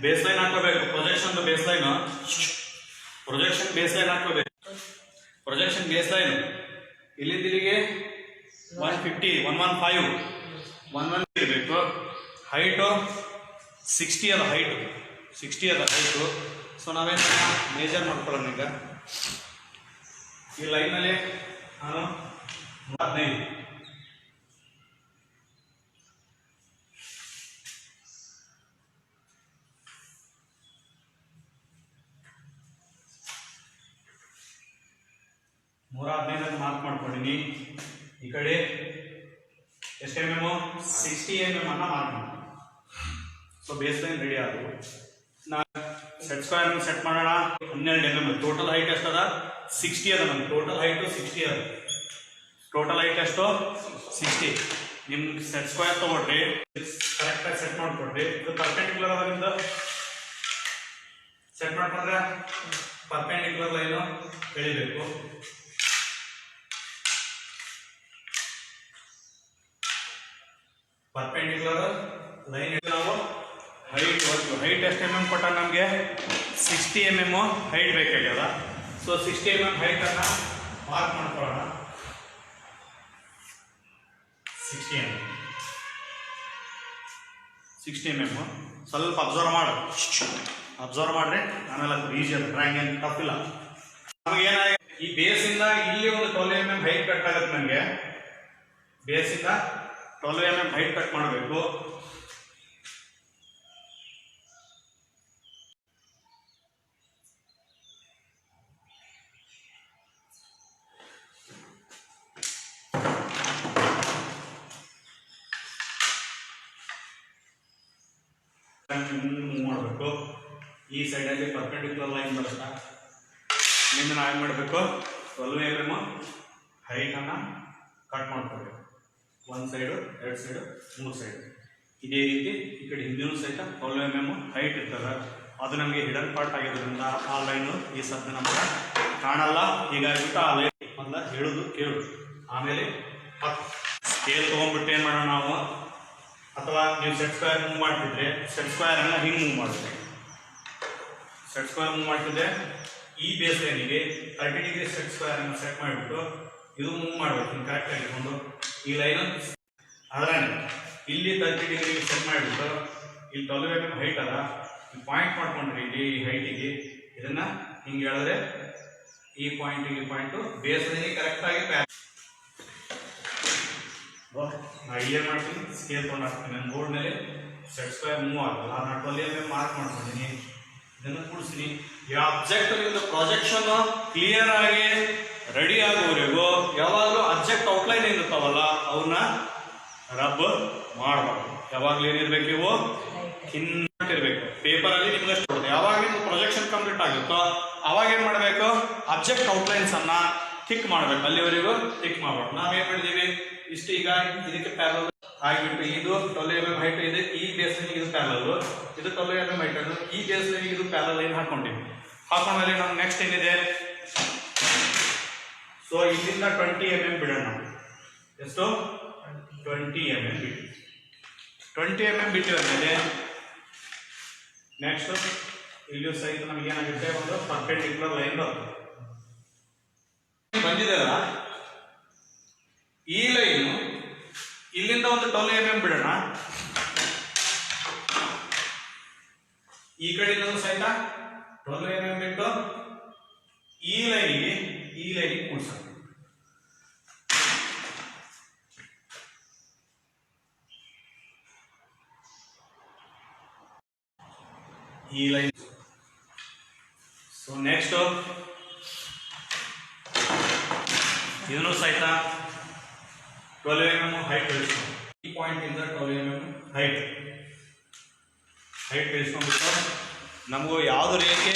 Base line ಹಾಕೋಬೇಕು. Projection base line ಹಾಕೋಬೇಕು. Projection base line ಇಲ್ಲಿಂದ ಇಲ್ಲಿಗೆ 150 115 ಇರಬೇಕು. ಹೈಟು 60 ಅದ ಹೈಟು. ಸೊ ನಾವೇನು ಮೇಜರ್ ಮಾಡ್ಕೊಳ್ಳೋಣ. ಈಗ ಈ ಲೈನಲ್ಲಿ ನಾನು 15 115 ಮಾರ್ಕ್ ಮಾಡ್ಕೊಂಡಿನಿ. ಈ ಕಡೆ ಎಷ್ಟು mm 60 mm ಅನ್ನ ಮಾರ್ಕ್ ಮಾಡಿ. ಸೊ ಬೇಸ್ ಲೈನ್ ರೆಡಿ ಆದವು. ಸೆಟ್ ಸ್ಕ್ವೇರ್ ಸೆಟ್ ಮಾಡೋಣ. 12 mm. ಟೋಟಲ್ ಹೈಟ್ ಎಷ್ಟದ 60 ಅದ. ನಮ್ಮ ಟೋಟಲ್ ಹೈಟು 60 ಅದ. ಟೋಟಲ್ ಹೈಟ್ ಎಷ್ಟು 60. ನಿಮ್ಗೆ ಸೆಟ್ ಸ್ಕ್ವೇರ್ ತಗೊಳ್ರಿ, ಕರೆಕ್ಟಾಗಿ ಸೆಟ್ ಮಾಡ್ಕೊಡ್ರಿ. ಇದು ಪರ್ಪೆಂಡಿಕ್ಯುಲರ್ ಅದ. ನಿಮ್ದು ಸೆಟ್ ಮಾಡ್ಕೊಂಡ್ರೆ ಪರ್ಪೆಂಡಿಕ್ಯುಲರ್ ಲೈನು ಎಳಿಬೇಕು. ಪರ್ಪೆಂಡಿಕ್ಯುಲರ್ ಲೈನ್ ನಾವು ಹೈಟ್ ಎಷ್ಟು mm ಕೊಟ್ಟ ನಮಗೆ 60 mm ಹೈಟ್ ಬೇಕಾಗ್ಯದ. ಸೊ 60 mm ಹೈಟ್ ಅನ್ನ ಮಾರ್ಕ್ ಮಾಡ್ಕೊಳ್ಳೋಣ. 60 mm ಸ್ವಲ್ಪ ಅಬ್ಸರ್ವ್ ಮಾಡ್ರಿ. ಆಮೇಲೆ ಅದು ಈಜಿ ಅದು ಡ್ರಾಯಿಂಗ್ ಏನು ಟಫ್ ಇಲ್ಲ. ನಮಗೆ ಏನಾಗಿದೆ, ಈ ಬೇಸಿಂದ ಇಲ್ಲಿ ಒಂದು 12 mm ಹೈಟ್ ಕಟ್ ಆಗುತ್ತೆ. ನನಗೆ ಬೇಸಿಂದ 12 mm ಹೈಟ್ ಕಟ್ ಮಾಡಬೇಕು. ಮೂವ್ ಮಾಡಬೇಕು. ಈ ಸೈಡಲ್ಲಿ ಪರ್ಪೆಂಡಿಕ್ಯುಲರ್ ಲೈನ್ ಬರುತ್ತಾ, ನಿಂದ ನಾವೇನು ಮಾಡಬೇಕು 12 mm ಹೈಟನ್ನು ಕಟ್ ಮಾಡ್ಕೋಬೇಕು. ಒಂದು ಸೈಡು, 2 ಸೈಡು, 3 ಸೈಡು. ಇದೇ ರೀತಿ ಈ ಕಡೆ ಹಿಂದಿನೂ ಸಹಿತ 12 mm ಹೈಟ್ ಇರ್ತದೆ. ಅದು ನಮಗೆ ಹಿಡನ್ ಪಾರ್ಟ್ ಆಗಿರೋದ್ರಿಂದ ಆ ಲೈನು ಈ ಸದ್ಯ ನಮಗೆ ಕಾಣಲ್ಲ. ಹೀಗಾಗಿಬಿಟ್ಟು ಆ ಲೈನ್ ಮೊದಲ ಹೇಳೋದು ಕೇಳು. ಆಮೇಲೆ ಸ್ಕೇಲ್ ತೊಗೊಂಡ್ಬಿಟ್ಟು ಏನು ಮಾಡೋಣ ನಾವು, ಅಥವಾ ನೀವು ಸೆಟ್ ಸ್ಕ್ವೇರ್ ಮೂವ್ ಮಾಡ್ತಿದ್ರೆ ಸೆಟ್ ಸ್ಕ್ವೇರ್ ಅನ್ನ ಹಿಂಗೆ ಮೂವ್ ಮಾಡಿದ್ರೆ, ಸೆಟ್ ಸ್ಕ್ವೇರ್ ಮೂವ್ ಮಾಡ್ತಿದ್ರೆ ಈ ಬೇಸ್ ಲೈನಿಗೆ 30 ಡಿಗ್ರಿ ಸೆಟ್ ಸ್ಕ್ವೇರ್ ಅನ್ನು ಸೆಟ್ ಮಾಡಿಬಿಟ್ಟು ಇದು ಮೂವ್ ಮಾಡಬೇಕು. ಕರೆಕ್ಟ್ ಆಗಿಕೊಂಡು ಈ ಲೈನ್ ಅದರ ಇಲ್ಲಿ 30 ಡಿಗ್ರಿ ಸೆಟ್ ಮಾಡಿಬಿಟ್ಟು ಇಲ್ಲಿ 12 mm ಹೈಟ್ ಅದ. ಈ ಪಾಯಿಂಟ್ ಮಾಡ್ಕೊಂಡ್ರಿ ಇಲ್ಲಿ ಈ ಹೈಟಿಗೆ ಇದನ್ನ ಹಿಂಗೆ ಹೇಳಿದ್ರೆ ಈ ಪಾಯಿಂಟು ಬೇಸ್ ಲೈನಿಗೆ ಕರೆಕ್ಟಾಗಿ ನಾ ಏನು ಮಾಡ್ತೀನಿ, ಸ್ಕೇಲ್ ತೊಗೊಂಡು ಹಾಕ್ತೀನಿ. ನನ್ನ ಬೋರ್ಡ್ ಮೇಲೆ ಸೆಟ್ ಸ್ಕ್ವೇರ್ ಮೂವ್ ಆಗಲ್ಲ. ನಾನು 12 mm ಮಾರ್ಕ್ ಮಾಡ್ಕೊಂಡಿನಿ. ಇದನ್ನು ಕೂಡಿಸ್ತೀನಿ. ಈ ಆಬ್ಜೆಕ್ಟ್ ಪ್ರೊಜೆಕ್ಷನ್ ಕ್ಲಿಯರ್ ಆಗಿ ರೆಡಿ ಆಗುವವರೆಗೂ ಯಾವಾಗಲೂ ಆಬ್ಜೆಕ್ಟ್ ಔಟ್ಲೈನ್ ಏನಿರ್ತಾವಲ್ಲ ಅವನ್ನ ರಬ್ ಮಾಡಬಾರ್ದು. ಯಾವಾಗಲೂ ಏನಿರ್ಬೇಕು, ಇವು ಇರಬೇಕು. ಪೇಪರಲ್ಲಿ ನಿಮ್ಗೆ ಅಷ್ಟು ಕೊಡುತ್ತೆ. ಯಾವಾಗ ನಿಮ್ಗೆ ಪ್ರೊಜೆಕ್ಷನ್ ಕಂಪ್ಲೀಟ್ ಆಗುತ್ತೋ ಅವಾಗ ಏನು ಮಾಡಬೇಕು, ಆಬ್ಜೆಕ್ಟ್ ಔಟ್ಲೈನ್ಸ್ ಅನ್ನ ಟಿಕ್ ಮಾಡಬೇಕು. ಅಲ್ಲಿವರೆಗೂ ಟಿಕ್ ಮಾಡಬಾರ್ದು. ನಾವೇನ್ ಮಾಡಿದೀವಿ ಇಷ್ಟು, ಈಗ ಇದಕ್ಕೆ ಪ್ಯಾರಲ್ ಆಗಿಬಿಟ್ಟು ಇದು 12 mm ಹೈಟ್ ಇದೆ. ಈ ಬೇಸ್ ಲೈನ್ ಇದು ಪ್ಯಾರಲ್, ಇದು 12 mm ಹೈಟ್ ಅದು. ಈ ಬೇಸ್ ಲೈನ್ ಇದು ಪ್ಯಾರಲ್ ಲೈನ್ ಹಾಕೊಂಡಿವಿ. ಹಾಕೊಂಡ್ಮೇಲೆ ನಮ್ಗೆ ನೆಕ್ಸ್ಟ್ ಏನಿದೆ, ಸೊ ಇಲ್ಲಿಂದ 20 mm ಬಿಡೋಣ. ಎಷ್ಟು 20 mm ಬಿಟ್ಟು 20 mm ಬಿಟ್ಟಿದ್ಮೇಲೆ ನೆಕ್ಸ್ಟ್ ಇಲ್ಲಿಯೂ ಸಹಿತ ನಮ್ಗೆ ಏನಾಗುತ್ತೆ, ಒಂದು ಪರ್ಪೆಂಡಿಕ್ಯುಲರ್ ಲೈನ್ ಬಂದಿದೆಲ್ಲ. ಈ ಲೈನ್ ಇಲ್ಲಿಂದ ಒಂದು 12 mm ಬಿಡೋಣ. ಈ ಕಡೆಯಿಂದ ಸಹಿತ 12 mm ಬಿಟ್ಟು ಈ ಲೈನಿಗೆ ಕೂಡಿಸೋಣ. ಈ ಲೈನ್. ಸೊ ನೆಕ್ಸ್ಟ್ ಇದನ್ನು ಸಹಿತ 12 mm ಹೈಟ್ ಇಳಿಸ್ಕೊಂಡು, ಈ ಪಾಯಿಂಟ್ ಇಂದ 12 mm ಹೈಟ್ ಇಳಿಸ್ಕೊಂಡ್ಬಿಟ್ಟು ನಮಗೂ ಯಾವ್ದು ರೇಖೆ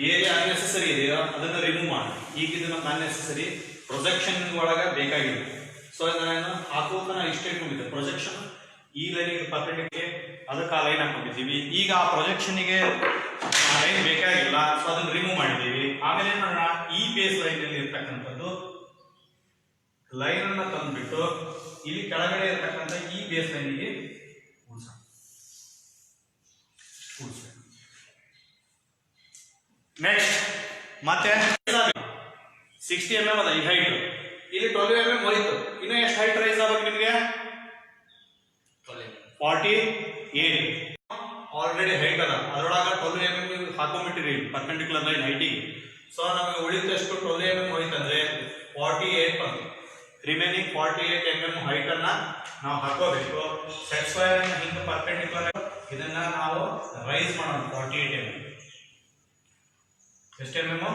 ಏರಿಯಾ ಅನ್ನೆಸೆಸರಿ ಇದೆಯೋ ಅದನ್ನು ರಿಮೂವ್ ಮಾಡಿ. ಈಗ ಇದು ನಮ್ಗೆ ಅನ್ನೆಸೆಸರಿ ಪ್ರೊಜೆಕ್ಷನ್ ಒಳಗೆ ಬೇಕಾಗಿದೆ. ಸೊ ನಾನು ಹಾಕೋತನ ಇಷ್ಟೇ ಇಟ್ಕೊಂಡಿದ್ದೆ. ಪ್ರೊಜೆಕ್ಷನ್ ಈ ಲೈನಿಗೆ ಪರ್ಪೆಂಡಿಕ್ಯುಲರ್ ಅದಕ್ಕೆ ಆ ಲೈನ್ ಹಾಕೊಂಡಿದ್ದೀವಿ. ಈಗ ಆ ಪ್ರೊಜೆಕ್ಷನ್ಗೆ ಆ ಲೈನ್ ಬೇಕಾಗಿಲ್ಲ, ಸೊ ಅದನ್ನು ರಿಮೂವ್ ಮಾಡಿದ್ದೀವಿ. ಆಮೇಲೆ ಏನು ಮಾಡೋಣ, ಈ ಬೇಸ್ ಲೈನಲ್ಲಿ ಇರ್ತಕ್ಕಂಥದ್ದು ಲೈನ್ ಅನ್ನ ತಂದ್ಬಿಟ್ಟು ಇಲ್ಲಿ ಕೆಳಗಡೆ ಇರತಕ್ಕಂಥ ಈ ಬೇಸ್ ಲೈನಿಗೆ ಕೂಡಿಸೋಣ. ನೆಕ್ಸ್ಟ್ ಮತ್ತೆ 60 mm ಅದ ಈ ಹೈಟ್, ಇಲ್ಲಿ 12 mm ಹೋಯ್ತು, ಇನ್ನು ಎಷ್ಟು ಹೈಟ್ ರೈಸ್ ಆಗ್ಬೇಕು ನಿಮಗೆ? 48 ಆಲ್ರೆಡಿ ಹೈಟ್ ಅದ, ಅದರೊಳಗ 12 mm ಹಾಕೊಂಡ್ಬಿಟ್ಟಿರಿ ಪರ್ಪೆಂಡಿಕ್ಯುಲರ್ ಲೈನ್ ಹೈಟಿಗೆ. ಸೊ ನಮಗೆ ಉಳಿದಷ್ಟು 12 mm ಹೋಯ್ತಂದ್ರೆ 48 ಬಂತು. ರಿಮೈನಿಂಗ್ 48 mm ಹೈಟ್ ಅನ್ನ ನಾವು ಹಾಕೋಬೇಕು. ಸೆಟ್ ಸ್ಕ್ವೇರ್ ಅನ್ನ ಹಿಂದೆ ಪರ್ಪೆಂಡಿಕ್ಯುಲರ್ ಇದನ್ನ ನಾವು ರೈಸ್ ಮಾಡೋಣ 48 mm. ಎಷ್ಟು mm?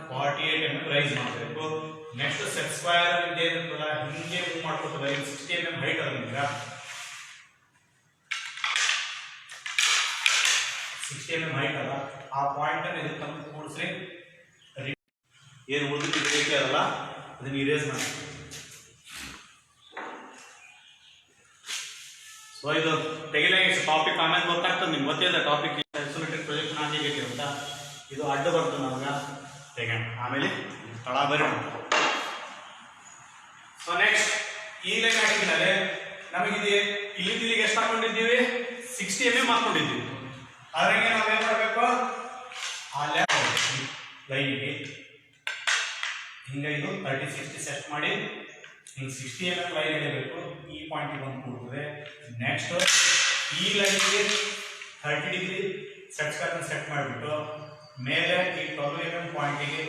48 mm ರೈಸ್ ಮಾಡಬೇಕು. ನೆಕ್ಸ್ಟ್ ಸೆಟ್ ಸ್ಕ್ವೇರ್ ಇದೇನಿರ್ತಲ್ಲ ಹಿಂಗೆ ಮೂವ್ ಮಾಡ್ಕೊತದ. 60 mm ಹೈಟ್ ಅದ ನಿಮ್ಗೆ, 60 mm ಹೈಟ್ ಅದ. ಆ ಪಾಯಿಂಟ್ ಅನ್ನು ಇದಕ್ಕೆ ತಂದು ಕೂಡಿಸ್ರಿ. ಏನು ಉಳಿದು ಬೇಕೇ ಅದಲ್ಲ ಅದನ್ನ ಇರೇಸ್ ಮಾಡಿ. ಸೊ ಇದು ತೆಗಿಲಾಗಿ ಟಾಪಿಕ್ ಆಮೇಲೆ ಗೊತ್ತಾಗ್ತದೆ ನಿಮ್ಗೆ, ಗೊತ್ತಿದೆ ಟಾಪಿಕ್ ಐಸೋಮೆಟ್ರಿಕ್ ಪ್ರೊಜೆಕ್ಷನ್ ಆಗೇತಿ ಅಂತ. ಇದು ಅಡ್ಡ ಬರ್ತದೆ ನಮ್ಗೆ ತೆಗೋಣ, ಆಮೇಲೆ ತಳ ಬರೋಣ. ಸೊ ನೆಕ್ಸ್ಟ್ ಈ ಲೈನ್ ಹಾಕಿದ್ಮೇಲೆ ನಮಗಿದೆ ಇಲ್ಲಿಗೆ ಎಷ್ಟು ಹಾಕೊಂಡಿದ್ದೀವಿ? 60 mm ಹಾಕೊಂಡಿದ್ದೀವಿ. ಅದ್ರಾಗೆ ನಾವೇನ್ ಮಾಡಬೇಕು? ಆ ಲೈನಿಗೆ ಹಿಂಗೆ ಇದು 30-60 ಸೆಟ್ ಮಾಡಿ ಹಿಂಗೆ 60 mm ಲೈನ್ ಇರಬೇಕು. ಈ ಪಾಯಿಂಟ್ ಬಂದು ಕೂಡ್ತದೆ. ನೆಕ್ಸ್ಟ್ ಈ ಲೈನ್ಗೆ 30 ಡಿಗ್ರಿ ಸೆಟ್ ಮಾಡಿಬಿಟ್ಟು ಮೇಲೆ ಈ 12 mm ಪಾಯಿಂಟಿಗೆ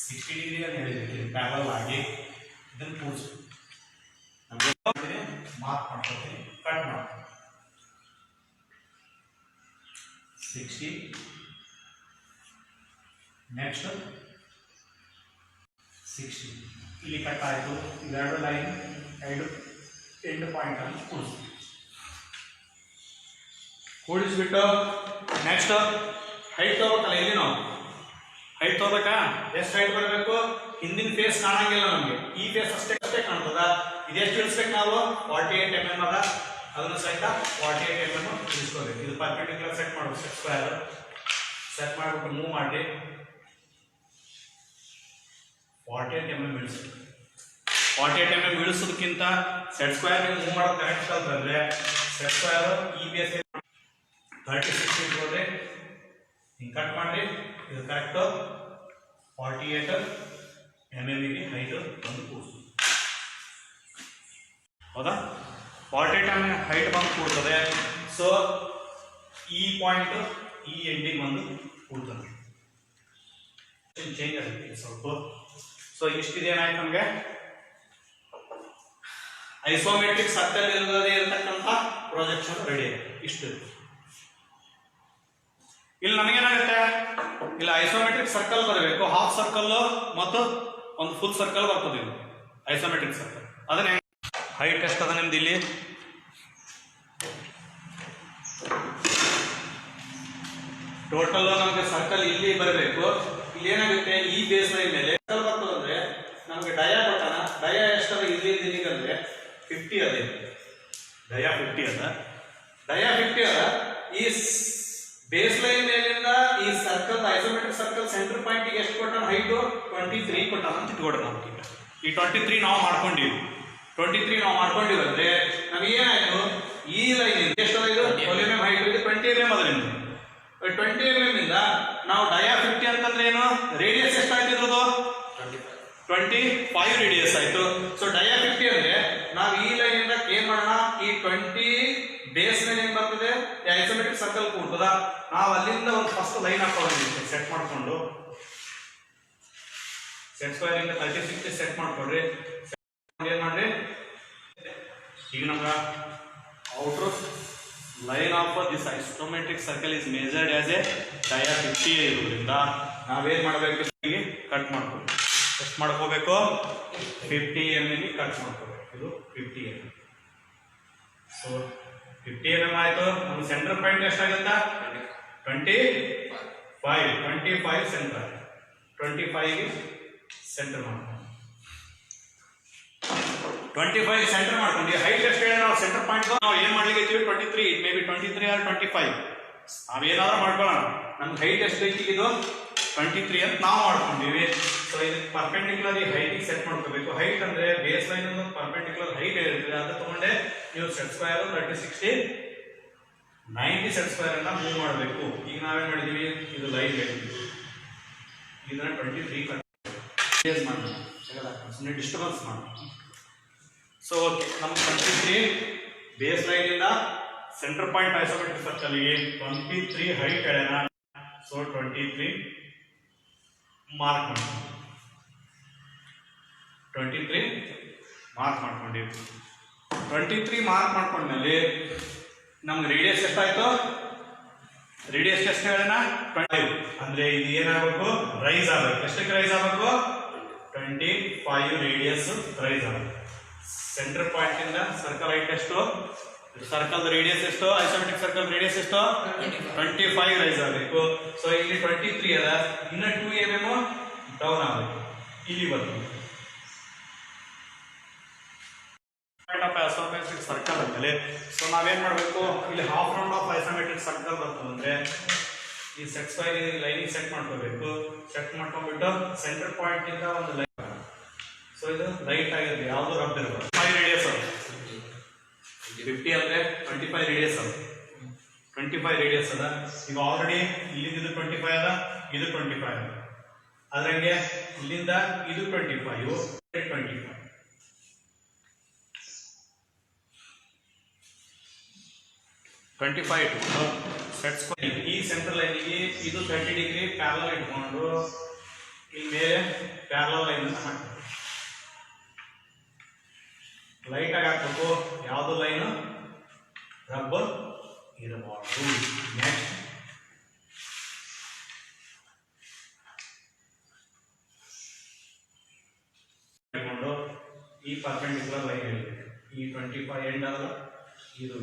60 ಡಿಗ್ರಿ ಅಂತ ಹೇಳಿದ್ವಿ ಪ್ಯಾರಲ್ ಆಗಿ ಇದನ್ನು ಕೂಡಿಸ್ಬೇಕು. ನಮಗೆ ಮಾರ್ಕ್ ಮಾಡ್ಕೊತೀನಿ, ಕಟ್ ಮಾಡ್ತೀನಿ. 60 ನೆಕ್ಸ್ಟ್ 60 ಇಲ್ಲಿ ಕಟ್ ಆಯಿತು. ಇವೆರಡು ಲೈನ್ ಎಂಡ್ ಪಾಯಿಂಟ್ ಅಲ್ಲಿ ಕೂಡಿಸ್ಬಿಟ್ಟು ನೆಕ್ಸ್ಟ್ ಹೈಟ್ ತಗೋಬೇಕಲ್ಲ. ಇಲ್ಲಿ ನಾವು ಹೈಟ್ ತಗೋಬೇಕಾ? ಎಷ್ಟು ಹೈಟ್ ಬರಬೇಕು? ಹಿಂದಿನ ಫೇಸ್ ಕಾಣಂಗಿಲ್ಲ ನಮಗೆ, ಈ ಫೇಸ್ ಅಷ್ಟೇ ಕಾಣ್ತದ. ಇದೆಷ್ಟು ಇಳಿಸ್ಬೇಕು ನಾವು? 48 mm ಅದ, ಅದನ್ನು ಸಹಿತ 48 mm ಇಳಿಸ್ಕೋಬೇಕು. ಇದು ಪರ್ಪೆಂಡಿಕ್ಯುಲರ್ ಸೆಟ್ ಮಾಡಬೇಕು. ಸೆಟ್ ಸ್ಕ್ವೇರ್ ಸೆಟ್ ಮಾಡಿಬಿಟ್ಟು ಮೂವ್ ಮಾಡಿ 48 mm ಇಳಿಸ್ಬೇಕು. 48 mm ಇಳಿಸೋದಕ್ಕಿಂತ ಸೆಟ್ ಸ್ಕ್ವೇರ್ ಮೂವ್ ಮಾಡೋದು ಕರೆಕ್ಟ್ ಅಂತಂದ್ರೆ ಸೆಟ್ ಸ್ಕ್ವೇರ್ ಈ ಬೇಸ್ 36 ಇಟ್ಕೊಂಡ್ರೆ ಹಿಂಗೆ ಕಟ್ ಮಾಡಿ ಇದು ಕರೆಕ್ಟು 48 mm ಗೆ ಹೈಟ್ ಬಂದು ಕೂಡಿಸ್ತು. ಹೌದಾ? 48 mm ಹೈಟ್ ಬಂದು ಕೂಡ್ತದೆ. ಸೊ ಈ ಪಾಯಿಂಟ್ ಈ ಎಂಡಿಗೆ ಬಂದು ಕೂಡ್ತದೆ. ಚೇಂಜ್ ಆಗುತ್ತೆ ಸ್ವಲ್ಪ. ಸೊ ಇಷ್ಟಿದೆ ಏನಾಯ್ತು ನಮಗೆ? ಐಸೋಮೆಟ್ರಿಕ್ ಸರ್ಕಲ್ ಇಲ್ಲದೆ ಇರತಕ್ಕಂಥ ಪ್ರೊಜೆಕ್ಷನ್ ರೆಡಿ ಆಗಿದೆ. ಇಷ್ಟು ಇಲ್ಲಿ ನಮಗೇನಾಗುತ್ತೆ? ಇಲ್ಲಿ ಐಸೋಮೆಟ್ರಿಕ್ ಸರ್ಕಲ್ ಬರಬೇಕು, ಹಾಫ್ ಸರ್ಕಲ್ ಮತ್ತು ಒಂದು ಫುಲ್ ಸರ್ಕಲ್ ಬರ್ತದೆ. ಇಲ್ಲಿ ಐಸೋಮೆಟ್ರಿಕ್ ಸರ್ಕಲ್ ಅದನ್ನ ಹೈಟ್ ಎಷ್ಟದ ನಿಮ್ದು? ಇಲ್ಲಿ ಟೋಟಲ್ ನಮಗೆ ಸರ್ಕಲ್ ಇಲ್ಲಿ ಬರಬೇಕು. ಇಲ್ಲಿ ಏನಾಗುತ್ತೆ? ಈ ಬೇಸ್ ಲೈನ್ ಮೇಲೆ ಸರ್ಕಲ್ ಬರ್ತದಂದ್ರೆ ನಮಗೆ ಡಯಾ ಕೊಟ್ಟಾನ. ಡಯಾ ಎಷ್ಟದ? ಇಲ್ಲಿ ಇಲ್ಲಿಗಂದ್ರೆ 50 ಅದ. ಡಯಾ 50 ಅದ. ಡಯಾ 50 ಅದ. ಈ ಬೇಸ್ ಲೈನ್ ಮೇಲಿಂದ ಈ circle isometric circle centre point ಗೆ ಎಷ್ಟು ಕೊಟ್ಟಾನ? ಹೈಟ್ 23 ಕೊಟ್ಟಾನ ಅಂತ ಇಟ್ಕೊಡ್ರಿ. ನಾವು ಈ 23 ನಾವು ಮಾಡ್ಕೊಂಡಿವಿ. 23 ನಾವು ಮಾಡ್ಕೊಂಡಿವಂದ್ರೆ ನಮ್ಗೆ ಏನಾಯ್ತು? ಈ ಲೈನ್ ಎಷ್ಟು ಇದು 12 mm ಹೈಟ್ ಇದೆ, 20 mm ಅದ ನಿಮ್ದು. 20 mm ಇಂದ ನಾವು ಡಯಾ 50 ಅಂತಂದ್ರೆ ಏನು? ರೇಡಿಯಸ್ ಎಷ್ಟಾಯ್ತು ಇದ್ರದ್ದು? 25 ರೇಡಿಯಸ್ ಆಯ್ತು. ಸೊ ಡಯಾ 50 ಅಂದ್ರೆ ನಾವು ಈ ಲೈನ್ ಇಂದ ಏನ್ ಮಾಡೋಣ? ಈ 20 ಬೇಸ್ ಲೈನ್ ಏನ್ ಬರ್ತದೆ? ಐಸೋಮೆಟ್ರಿಕ್ ಸರ್ಕಲ್ ಕೂಡ್ತದ. ನಾವು ಅಲ್ಲಿಂದ ಒಂದು ಫಸ್ಟ್ ಲೈನ್ ಹಾಕೊಳ್ಳೋದು ಸೆಟ್ ಮಾಡ್ಕೊಂಡು ಸೆಟ್ ಸ್ಕ್ವೇರ್ ಇಂದ 36 ಸೆಟ್ ಮಾಡ್ಕೊಡ್ರಿ. ಏನ್ ಮಾಡ್ರಿ? ಈಗ ನಮ್ಗೆ outer line of this isometric circle is measured as a dia 50 ಇರೋದ್ರಿಂದ ನಾವೇನ್ ಮಾಡಬೇಕು? ಕಟ್ ಮಾಡ್ಕೊಂಡು ಎಷ್ಟು ಮಾಡ್ಕೋಬೇಕು? 50 mm ಕಟ್ ಮಾಡ್ಕೋಬೇಕು. ಇದು 50 mm. ಸೊ 50 mm ಆಯ್ತು. ನಮ್ಮ ಸೆಂಟರ್ ಪಾಯಿಂಟ್ ಎಷ್ಟಾಗುತ್ತೆ? 25 ಸೆಂಟರ್. 25 ಗೆ ಸೆಂಟರ್ ಮಾಡ್ಕೊಂಡು 25 ಸೆಂಟರ್ ಮಾಡ್ಕೊಂಡು ಹೈಟ್ ಎಷ್ಟು ಹೇಳಿ ನಾವು ಸೆಂಟರ್ ಪಾಯಿಂಟ್ ನಾವು ಏನ್ ಮಾಡ್ಲಿಕ್ಕೆ 23, ಇಟ್ ಮೇ ಬಿ 23 ಆರ್ 25 ನಾವೇನಾದ್ರೂ ಮಾಡ್ಕೊಳ್ಳೋಣ. ನಮ್ಗೆ ಹೈಟ್ ಎಷ್ಟು ಐತಿ? ಇದು 23 ಅಂತ ನಾವು ಮಾಡ್ಕೊಂಡಿವಿ. ಸೊ ಇದಕ್ಕೆ ಪರ್ಪೆಂಡಿಕ್ಯುಲರ್ ಹೈಟಿಗೆ ಸೆಟ್ ಮಾಡ್ಕೋಬೇಕು. ಹೈಟ್ ಅಂದ್ರೆ ಬೇಸ್ ಲೈನ್ ಒಂದು ಪರ್ಪೆಂಡಿಕ್ಯುಲರ್ ಹೈಟ್ ಇರ್ತದೆ, ಅದು ತಗೊಂಡೆ ನೀವು ಸೆಟ್ ಸ್ಕ್ವೇರ್ 30, 60, 90 ಸೆಟ್ ಸ್ಕ್ವೇರ್ ಅನ್ನ ಮೂವ್ ಮಾಡಬೇಕು. ಈಗ ನಾವೇನ್ ಮಾಡಿದೀವಿ? ಇದು ಲೈನ್ ಹೇಳಿದ್ವಿ ಇದನ್ನ 23 ಕಟ್ ಮಾಡೋಣ, ಸುಮ್ಮನೆ ಡಿಸ್ಟರ್ಬೆನ್ಸ್ ಮಾಡೋಣ. ಸೊ ಓಕೆ, ನಮ್ಗೆ 23 ಬೇಸ್ ಲೈನ್ ಇಂದ ಸೆಂಟರ್ ಪಾಯಿಂಟ್ ಐಸೋಮೆಟ್ರಿಕ್ ಸರ್ಕಲ್ಗೆ 23 ಹೈಟ್ ಹೇಳೋಣ. ಸೊ 23 ಮಾರ್ಕ್ ಮಾಡ್ಕೊಂಡು 23 ಮಾರ್ಕ್ ಮಾಡ್ಕೊಂಡಿವಿ. 23 ಮಾರ್ಕ್ ಮಾಡ್ಕೊಂಡ್ಮೇಲೆ ನಮ್ಗೆ ರೇಡಿಯಸ್ ಎಷ್ಟಾಯ್ತು? ರೇಡಿಯಸ್ ಎಷ್ಟು ಹೇಳೋಣ? 25. ಅಂದ್ರೆ ಇದು ಏನಾಗಬೇಕು? ರೈಸ್ ಆಗಬೇಕು. ಎಷ್ಟಕ್ಕೆ ರೈಸ್ ಆಗಬೇಕು? 25 ರೇಡಿಯಸ್ ರೈಸ್ ಆಗಬೇಕು. ಸೆಂಟರ್ ಪಾಯಿಂಟ್ ಇಂದ ಸರ್ಕಲ್ ಹೈಟ್ ಎಷ್ಟು? ಸರ್ಕಲ್ ರೇಡಿಯಸ್ ಎಷ್ಟು? ಐಸೋಮೆಟ್ರಿಕ್ ಸರ್ಕಲ್ ರೇಡಿಯಸ್ ಎಷ್ಟು? 25 ರೈಸ್ ಆಗಬೇಕು. ಸೊ ಇಲ್ಲಿ 23 ಅದ, ಇನ್ನ 2 mm ಡೌನ್ ಆಗಬೇಕು. ಇಲ್ಲಿ ಬರ್ತದೆ ಐಸೋಮೆಟ್ರಿಕ್ ಸರ್ಕಲ್ ಅಂದ್ಮೇಲೆ ಸೊ ನಾವೇನ್ ಮಾಡಬೇಕು? ಇಲ್ಲಿ half round of isometric circle ಬರ್ತದೆ ಅಂದ್ರೆ ಈ ಸೆಟ್ ಸ್ಕ್ವೇರ್ ಲೈನಿಂಗ್ ಸೆಟ್ ಮಾಡ್ಕೋಬೇಕು. ಸೆಟ್ ಮಾಡ್ಕೊಂಡ್ಬಿಟ್ಟು ಸೆಂಟರ್ ಪಾಯಿಂಟ್ ಇಂದ ಒಂದು ಲೈನ್, ಸೊ ಇದು ಲೈಟ್ ಆಗಿರ್ಬೇಕು, ಯಾವ್ದು ರಬ್ ಇರಬೇಕು. 5 ರೇಡಿಯಸ್ ಅದು 50 ಅಂದ್ರೆ 25 ರೇಡಿಯಸ್ ಅದು 25 ರೇಡಿಯಸ್ ಅದ. ಈಗ ಆಲ್ರೆಡಿ ಇಲ್ಲಿಂದ ಇದು 25 ಅದ, ಇದು 25 ಅದ. ಅದ್ರಂಗೆ ಇಲ್ಲಿಂದ ಇದು 25 ಸೆಟ್ ಸ್ಕ್ವೇರ್. ಈ ಸೆಂಟ್ರಲ್ ಲೈನಿಗೆ ಇದು 30 ಡಿಗ್ರಿ ಪ್ಯಾರಲಲ್ ಇಟ್ಕೊಂಡು ಇಲ್ಲಿ ಮೇಲೆ ಪ್ಯಾರಲಲ್ ಲೈನ್ ಹಾಕ್ಬೇಕು. ಲೈಟ್ ಆಗಿ ಹಾಕ್ಬೇಕು, ಯಾವ್ದು ಲೈನ್ ರಬ್ಬರ್ ಇರಬಾರ್ದು. ನೆಕ್ಸ್ಟ್ ಇಟ್ಕೊಂಡು ಈ ಪರ್ಪೆಂಡಿಕ್ಯುಲರ್ ಲೈನ್ ಇರಬೇಕು. ಈ 25 ಎಂಡ್ ಅಲ್ಲ, ಇದು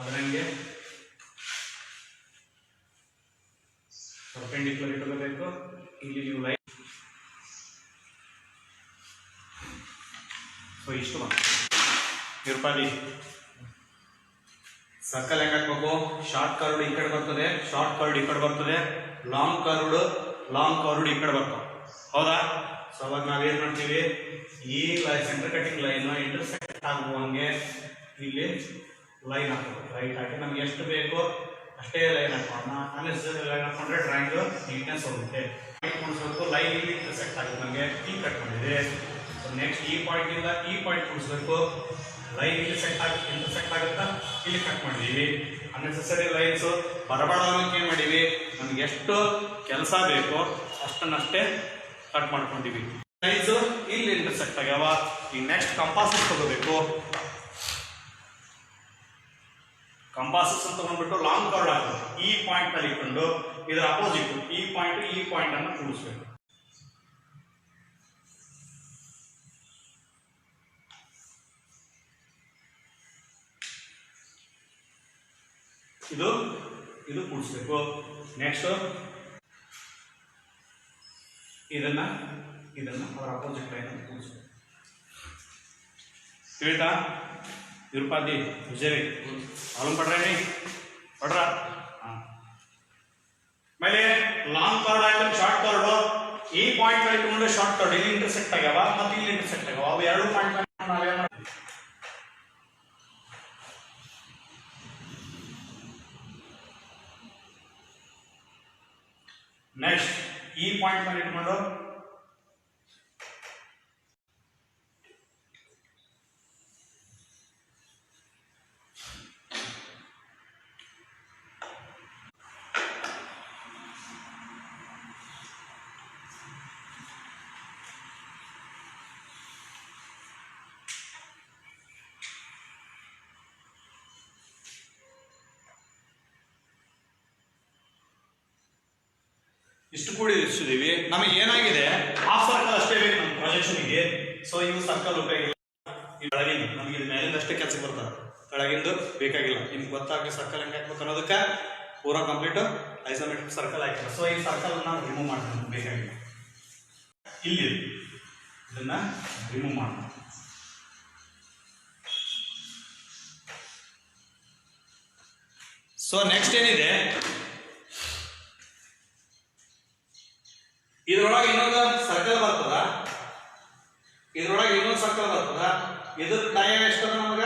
ಅದರಂಗೆ ಪರ್ಪೆಂಡಿಕ್ಯುಲರ್ ಇಟ್ಕೋಬೇಕು. ಇಲ್ಲಿ ನೀವು ಲೈನ್, ಸೊ ಇಷ್ಟು ಇರ್ಪಾದಿ ಸರ್ಕಲ್ ಹೆಂಗ್ ಹಾಕ್ಬೇಕು? ಶಾರ್ಟ್ ಕರ್ಡ್ ಈ ಕಡೆ ಬರ್ತದೆ, ಶಾರ್ಟ್ ಕರ್ಡ್ ಈ ಕಡೆ ಬರ್ತದೆ, ಲಾಂಗ್ ಕರ್ಡ್ ಈ ಕಡೆ ಬರ್ತದೆ, ಹೌದಾ? ಸೊ ಅವಾಗ ನಾವೇನ್ ಮಾಡ್ತೀವಿ? ಈ ಸೆಂಟರ್ ಕಟಿಂಗ್ ಲೈನ್ ಇಂಟರ್ಸೆಕ್ಟ್ ಆಗುವಂಗೆ ಇಲ್ಲಿ ಲೈನ್ ಹಾಕಬೇಕು. ಲೈಟ್ ಹಾಕಿ ನಮ್ಗೆ ಎಷ್ಟು ಬೇಕು ಅಷ್ಟೇ ಲೈನ್ ಹಾಕೋಣ. ಅನ್ನೆಸರಿ ಲೈನ್ ಹಾಕೊಂಡ್ರೆ ಡ್ರಾಯಿಂಗ್ ನೀಟ್ನೆಸ್ ಹೋಗುತ್ತೆ. ಕುಡಿಸ್ಬೇಕು, ಲೈನ್ ಇಲ್ಲಿ ಇಂಟರ್ಸೆಕ್ಟ್ ಆಗುತ್ತೆ, ನಮಗೆ ಈ ಕಟ್ ಮಾಡಿದೆ. ಸೊ ನೆಕ್ಸ್ಟ್ ಈ ಪಾಯಿಂಟ್ ಇಂದ ಈ ಪಾಯಿಂಟ್ ಕುಡಿಸ್ಬೇಕು, ಲೈನ್ ಇಲ್ಲಿ ಇಂಟರ್ಸೆಕ್ಟ್ ಆಗುತ್ತಾ, ಇಲ್ಲಿ ಕಟ್ ಮಾಡಿದೀವಿ. ಅನ್ನೆಸರಿ ಲೈನ್ಸ್ ಬರಬಾರ್ದು ಅನ್ನೋಕೆ ಏನ್ ಮಾಡೀವಿ? ನಮ್ಗೆ ಎಷ್ಟು ಕೆಲಸ ಬೇಕು ಅಷ್ಟನ್ನಷ್ಟೇ ಕಟ್ ಮಾಡ್ಕೊಂಡಿವಿ. ಲೈನ್ಸ್ ಇಲ್ಲಿ ಇಂಟರ್ಸೆಕ್ಟ್ ಆಗ್ಯಾವ. ಈಗ ನೆಕ್ಸ್ಟ್ ಕಂಪಾಸಸ್ ತಗೋಬೇಕು. ಕಂಪಾಸಸ್ ಅಂತ ತಗೊಂಡ್ಬಿಟ್ಟು ಲಾಂಗ್ ಕರ್ಡ್ ಹಾಕಬೇಕು. ಈ ಪಾಯಿಂಟ್ ಅಲ್ಲಿ ಇಟ್ಕೊಂಡು ಇದರ ಅಪೋಸಿಟ್ ಈ ಪಾಯಿಂಟ್ ಅನ್ನು ಕೂಡಿಸ್ಬೇಕು. ಇದು ಕೂಡಿಸ್ಬೇಕು. ನೆಕ್ಸ್ಟ್ ಇದನ್ನ ಅದರ ಅಪೋಸಿಟ್ ಲೈನ್ ಅಂತ ಕೂಡಿಸ್ಬೇಕು. ತಿಳಿತಾ? ಇರುಪಾದಿ ವಿಜಯ್ ಮಾಲೂಮ್ ಪಡ್ರಿ ಪಡ್ರ. ಆಮೇಲೆ ಲಾಂಗ್ ಕಾರ್ಡ್ ಆಯ್ತು, ಶಾರ್ಟ್ ಕಾರ್ಡ್. ಈ ಪಾಯಿಂಟ್ ಇಟ್ಕೊಂಡು ಶಾರ್ಟ್ ಕಾರ್ಡ್ ಇಲ್ಲಿ ಇಂಟರ್ಸೆಕ್ಟ್ ಆಗ್ಯಾವ ಮತ್ತೆ ಇಲ್ಲಿ ಇಂಟರ್ಸೆಕ್ಟ್ ಆಗ್ಯಾವ. ಅವು ಎರಡು ಪಾಯಿಂಟ್ ನಾವೇ ಮಾಡ್ತೀವಿ. ನೆಕ್ಸ್ಟ್ ಈ ಪಾಯಿಂಟ್ ಮೇಲೆ ಇಟ್ಕೊಂಡು ಇಷ್ಟು ಕೂಡಿಸಿದೀವಿ. ನಮಗೆ ಏನಾಗಿದೆ? ಹಾಫ್ ಸರ್ಕಲ್ ಅಷ್ಟೇ ಬೇಕು ನಮ್ಮ ಪ್ರೊಜೆಕ್ಷನ್ಗೆ. ಸೊ ಇವು ಸರ್ಕಲ್ ಉಪಯೋಗಿಲ್ಲ. ಈ ಕೆಳಗಿಂದ ನಮಗೆ ಇದು ಮೇಲಿಂದ ಅಷ್ಟೇ ಕೆಲಸಕ್ಕೆ ಬರ್ತದೆ, ಕೆಳಗಿಂದು ಬೇಕಾಗಿಲ್ಲ. ನಿಮ್ಗೆ ಗೊತ್ತಾಗಿ ಸರ್ಕಲ್ ಹೆಂಗೆ ಹಾಕ್ಬೇಕು ಅನ್ನೋದಕ್ಕೆ ಪೂರಾ ಕಂಪ್ಲೀಟ್ ಐಸೋಮೆಟ್ರಿಕ್ ಸರ್ಕಲ್ ಹಾಕಿಲ್ಲ. ಸೊ ಈ ಸರ್ಕಲ್ ನಾವು ರಿಮೂವ್ ಮಾಡ್ತೀವಿ, ಬೇಕಾಗಿಲ್ಲ. ಇಲ್ಲಿ ಇದನ್ನ ರಿಮೂವ್ ಮಾಡೋಣ. ಸೊ ನೆಕ್ಸ್ಟ್ ಏನಿದೆ, ಇದ್ರೊಳಗೆ ಇನ್ನೊಂದು ಸರ್ಕಲ್ ಬರ್ತದ, ಇದ್ರೊಳಗೆ ಇನ್ನೊಂದು ಸರ್ಕಲ್ ಬರ್ತದ. ಇದ್ರ ಡಯ ಎಷ್ಟದ ನಮಗ?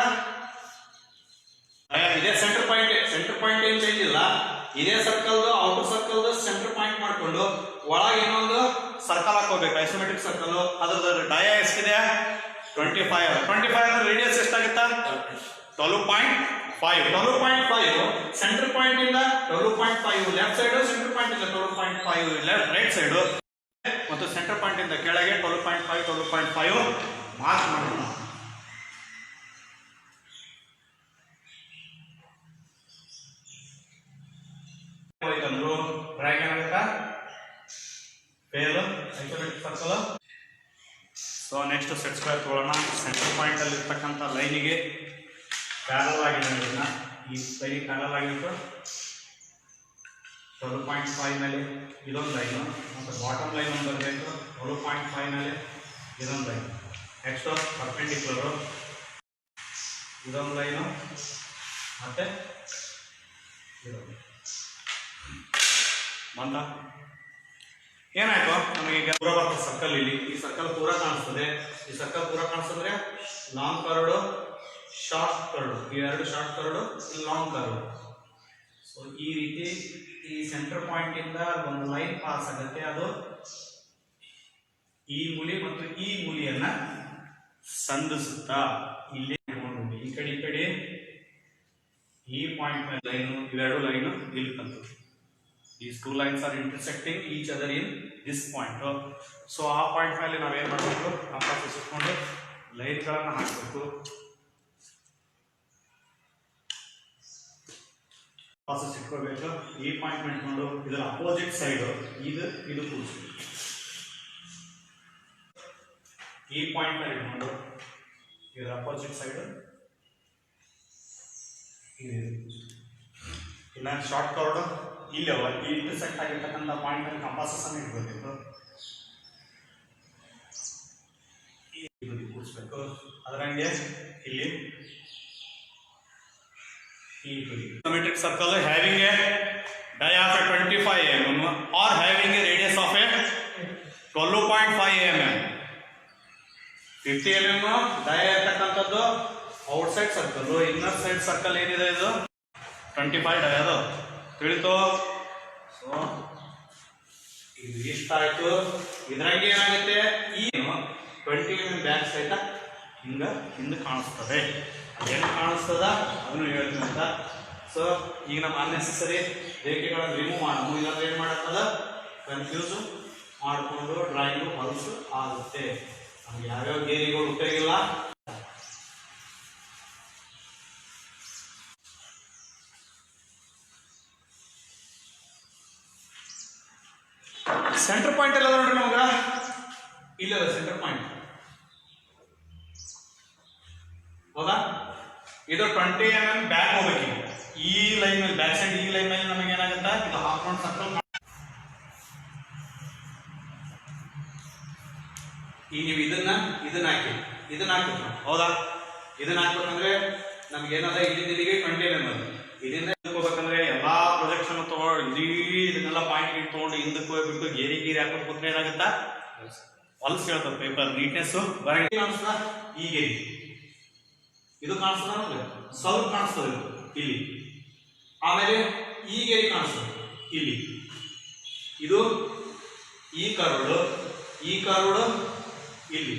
ಇದೆ ಸೆಂಟರ್ ಪಾಯಿಂಟ್. ಸೆಂಟರ್ ಪಾಯಿಂಟ್ ಏನು ಚೇಂಜ್ ಇಲ್ಲ. ಇದೇ circle outer circle centre point ಮಾಡ್ಕೊಂಡು ಒಳಗೆ ಇನ್ನೊಂದು ಸರ್ಕಲ್ ಹಾಕೋಬೇಕು, ಐಸೋಮೆಟ್ರಿಕ್ ಸರ್ಕಲ್. ಅದ್ರದ್ದು ಡಯ ಎಷ್ಟಿದೆ 25 ರೇಡಿಯಸ್ ಎಷ್ಟಾಗುತ್ತಾ 12.5. 12.5 ಸೆಂಟರ್ ಪಾಯಿಂಟ್ ಇಂದ 12.5 ಲೆಫ್ಟ್ ಸೈಡ್, ಸೆಂಟರ್ ಪಾಯಿಂಟ್ ಇಂದ 12.5 ರೈಟ್ ಸೈಡ್, ಮತ್ತು ಸೆಂಟರ್ ಪಾಯಿಂಟ್ ಇಂದ ಕೆಳಗೆ 12.5 ಮಾರ್ಕ್ ಮಾಡೋಣ. ಹೋಯ್ತಂದ್ರು ಡ್ರ್ಯಾಗ್ ಏನಾಗುತ್ತಾ fail isometric circle. So next set square ತಗೊಳ್ಳೋಣ. ಸೆಂಟರ್ ಪಾಯಿಂಟ್ ಅಲ್ಲಿ ಇರ್ತಕ್ಕಂಥ ಲೈನಿಗೆ ಪ್ಯಾರಲ್ ಆಗಿದೆ, ಈ ಲೈನ್ ಪ್ಯಾರಲ್ ಆಗಿತ್ತು 12.5 ಮೇಲೆ ಇದೊಂದು ಲೈನು, ಮತ್ತು ಬಾಟಮ್ ಲೈನ್ ಒಂದು ಬರಬೇಕು 12.5 ಮೇಲೆ ಇದೊಂದು ಲೈನ್. ನೆಕ್ಸ್ಟ್ ಪರ್ಪೆಂಡಿಕ್ಯುಲರು ಇದೊಂದು ಲೈನು ಮತ್ತೆ ಇದೊಂದು ಬಂದ. ಏನಾಯ್ತು ನಮಗೆ ಈಗ ಪೂರ ಬರ್ತದೆ ಸರ್ಕಲ್. ಇಲ್ಲಿ ಈ ಸರ್ಕಲ್ ಪೂರ ಕಾಣಿಸ್ತದೆ, ಈ ಸರ್ಕಲ್ ಪೂರ ಕಾಣಿಸ್ತಂದ್ರೆ ಲಾಂಗ್ ಕರ್ಡ್ ಶಾರ್ಟ್ ಕರ್ಡ್, ಈ ಎರಡು short curd, long curd. So ಈ ರೀತಿ ಈ ಸೆಂಟರ್ ಪಾಯಿಂಟ್ ಇಂದ ಒಂದು ಲೈನ್ ಪಾಸ್ ಆಗುತ್ತೆ, ಅದು ಈ ಮೂಲಿ ಮತ್ತು ಈ ಮೂಲಿಯನ್ನ ಸಂಧಿಸುತ್ತಾ ಇಲ್ಲಿ ಈ ಕಡೆ ಈ ಪಾಯಿಂಟ್ ಮೇಲೆ ಲೈನು, ಇವೆರಡು ಲೈನು ಇಲ್ಲಿ ಬಂತು. These two lines are intersecting each other in this point. So ಆ ಪಾಯಿಂಟ್ ಮೇಲೆ ನಾವು ಏನು ಮಾಡಬೇಕು, ಕಂಪಾಸ್ ಇಟ್ಕೊಂಡು ಲೈನ್ಗಳನ್ನು ಹಾಕಬೇಕು. ಕಂಪಾಸ್ ಇಟ್ಕೋಬೇಕು. ಈ ಪಾಯಿಂಟ್ ಇಟ್ಕೊಂಡು ಇದರ ಅಪೋಸಿಟ್ ಸೈಡ್ ಇದು ಕೂಡಿಸ್ಬೇಕು. ಈ ಪಾಯಿಂಟ್ ಮೇಲೆ ಇಟ್ಕೊಂಡು ಇದರ ಅಪೋಸಿಟ್ ಸೈಡ್ ಇಲ್ಲ ಶಾರ್ಟ್ ಕರ್ಡ್ ಇಲ್ಲಿ ಈ ಇಂಟರ್ಸೆಕ್ಟ್ ಆಗಿರ್ತಕ್ಕಂಥ ಪಾಯಿಂಟ್ ಅಲ್ಲಿ ಕಂಪಾಸಸ್ ಅನ್ನು ಇಟ್ಕೋಬೇಕು. ಈ ಬದಿ ಕೂಡಿಸ್ಬೇಕು. ಅದರಂಗೆ ಇಲ್ಲಿ ಈ ಬದಿ symmetric circle having a dia of 25 mm or having a radius of a 12.5 mm. 50 mm dia ಇರ್ತಕ್ಕಂಥದ್ದು outside circle, inner side circle ಏನಿದೆ ಇದು 25 ಡಯಾದು ತಿಳಿತು. ಸೊ ಇದು ಇಷ್ಟ ಆಯ್ತು. ಇದ್ರಾಗೆ ಏನಾಗುತ್ತೆ, ಈ 20 mm ಬ್ಯಾಕ್ ಸೈಡ್ ಹಿಂದೆ ಕಾಣಿಸ್ತದೆ. ಅದೇನು ಕಾಣಿಸ್ತದ ಅದನ್ನು ಹೇಳ್ತೀನಿ ಅಂತ. ಸೊ ಈಗ ನಮ್ಮ ಅನ್ನೆಸೆಸರಿ ರೇಖೆಗಳನ್ನು ರಿಮೂವ್ ಮಾಡೋದು, ಇಲ್ಲಾಂದ್ರೆ ಏನು ಮಾಡತ್ತದ ಕನ್ಫ್ಯೂಸ್ ಮಾಡಿಕೊಂಡು ಡ್ರಾಯಿಂಗು ಹೊಲಸು ಆಗುತ್ತೆ. ನಮ್ಗೆ ಯಾವ್ಯಾವ ಗೇರಿಗಳು ಉಪಯೋಗಿಲ್ಲ. ಸೆಂಟರ್ ಪಾಯಿಂಟ್ ಎಲ್ಲ ನೋಡ್ರಿ ನಮಗ ಇಲ್ಲ ಸೆಂಟರ್ ಪಾಯಿಂಟ್ ಹೌದಾ. ಇದು 20 mm ಬ್ಯಾಕ್ ಹೋಗ್ಬೇಕು. ಈ ಲೈನ್ ಮೇಲೆ ಬ್ಯಾಕ್ ಸೈಡ್ ಈ ಲೈನ್ ಮೇಲೆ ನಮಗೆ ಏನಾಗುತ್ತೆ, ಇದು ಹಾಫ್ ರೌಂಡ್ ಸರ್ಕಲ್. ಈಗ ನೀವು ಇದನ್ನ ಹಾಕಿ ಹೌದಾ. ಇದನ್ನ ಹಾಕ್ಬೇಕಂದ್ರೆ ನಮ್ಗೆ ಏನದ ಇಲ್ಲಿಗೆ 20 mm ಅದು. ಇದರಿಂದ ಹೋಗ್ಬೇಕಂದ್ರೆ ಎಲ್ಲಾ ಪ್ರೊಜೆಕ್ಷನ್ ತಗೊಂಡು ಇಡೀ ಇದನ್ನೆಲ್ಲ ಪಾಯಿಂಟ್ ತಗೊಂಡು ಹಿಂದಕ್ಕೆ ಹೋಗ್ಬಿಟ್ಟು ಗೇರಿ ಹಾಕೋದು ಕೂತ್ರೆ ಏನಾಗುತ್ತಾ ಹೊಲಸ್ ಹೇಳ್ತದೆ ಪೇಪರ್ ನೀಟ್ನೆಸ್ ಕಾಣಿಸ್ತದ. ಈ ಗೇರಿ ಇದು ಕಾಣಿಸ್ತದ ನಮ್ಗೆ ಸ್ವಲ್ಪ ಕಾಣಿಸ್ತದೆ ಇಲ್ಲಿ. ಆಮೇಲೆ ಈ ಗೇರಿ ಕಾಣಿಸ್ತದೆ ಇಲ್ಲಿ. ಇದು ಈ ಕರ್ಡ್ ಇಲ್ಲಿ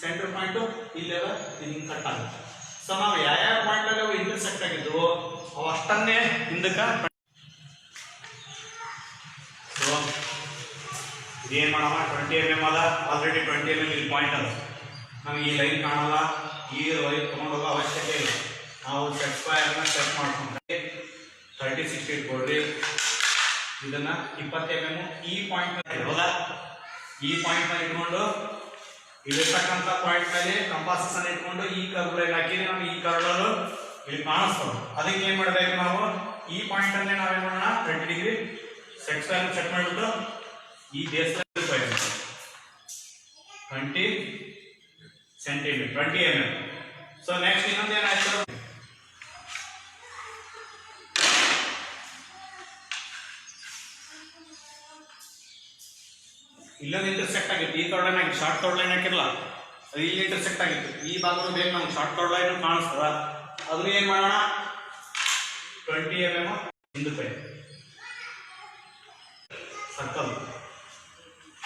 ಸೆಂಟರ್ ಪಾಯಿಂಟ್ ಇಲ್ಲೆಲ್ಲ ಹಿಂಗೆ ಕಟ್ ಆಗುತ್ತೆ. ಸೊ ನಾವು ಯಾವ ಪಾಯಿಂಟ್ ಅಲ್ಲಿ ಅವು ಇಂಟರ್ಸೆಕ್ಟ್ ಆಗಿದ್ವು ಅವು ಅಷ್ಟನ್ನೇ ಹಿಂದಕ್ಕೆ. ಸೊ ಇದೇನು ಮಾಡೋಣ, 20 mm ಅದ, ಆಲ್ರೆಡಿ 20 mm ಇಲ್ಲಿ ಪಾಯಿಂಟ್ ಅದ. ನಮಗೆ ಈ ಲೈನ್ ಕಾಣಲ್ಲ, ಈ ಲೈನ್ ತೊಗೊಂಡು ಹೋಗೋ ಅವಶ್ಯಕತೆ ಇಲ್ಲ. ನಾವು ಸೆಟ್ ಸ್ಕ್ವೇರ್ನ ಸೆಟ್ ಮಾಡ್ಕೊಂಡ್ರೆ 30-60 ಇಟ್ಕೊಳ್ರಿ. ಇದನ್ನ 20 mm ಈ ಪಾಯಿಂಟ್ ಹೌದಾ. ಈ ಪಾಯಿಂಟ್ ಮೇಲೆ ಇಟ್ಕೊಂಡು ಇಲ್ಲಿರ್ತಕ್ಕಂಥ ಪಾಯಿಂಟ್ ಮೇಲೆ ಕಂಪಾಸಸ್ ಅನ್ನು ಇಟ್ಕೊಂಡು ಈ ಕರ್ವ್ ಲೈನ್ ಹಾಕಿದ್ರೆ ನಮ್ಗೆ ಈ ಕರ್ವ್ ಇಲ್ಲಿ ಕಾಣಿಸ್ತದೆ. ಅದಕ್ಕೆ ಏನ್ ಮಾಡ್ಬೇಕು, ನಾವು ಈ ಪಾಯಿಂಟ್ ಅನ್ನೇ ನಾವೇನ್ ಮಾಡೋಣ 30 ಡಿಗ್ರಿ ಸೆಟ್ ಸ್ಕ್ವೇರ್ ಸೆಟ್ ಮಾಡಿಬಿಟ್ಟು ಈ base 20 centimetre 20 mm. So next ಇನ್ನೊಂದು ಏನಾಯ್ತು, ಇಲ್ಲೊಂದು ಇಂಟರ್ಸೆಕ್ಟ್ ಆಗಿತ್ತು. ಈ ಕರ್ಡ್ ಲೈನ್ ಆಗಿ ಶಾರ್ಟ್ ಕರ್ಡ್ ಲೈನ್ ಹಾಕಿರಲ್ಲ, ಅದು ಇಲ್ಲಿ ಇಂಟರ್ಸೆಕ್ಟ್ ಆಗಿತ್ತು. ಈ ಭಾಗಗಳು ಬೇಕು ನಮ್ಗೆ ಶಾರ್ಟ್ ಕರ್ಡ್ ಲೈನ್ ಕಾಣಿಸ್ತದ. ಅದನ್ನ ಏನ್ ಮಾಡೋಣ 20 mm ಹಿಂದಕ್ಕೆ ಸರ್ಕಲ್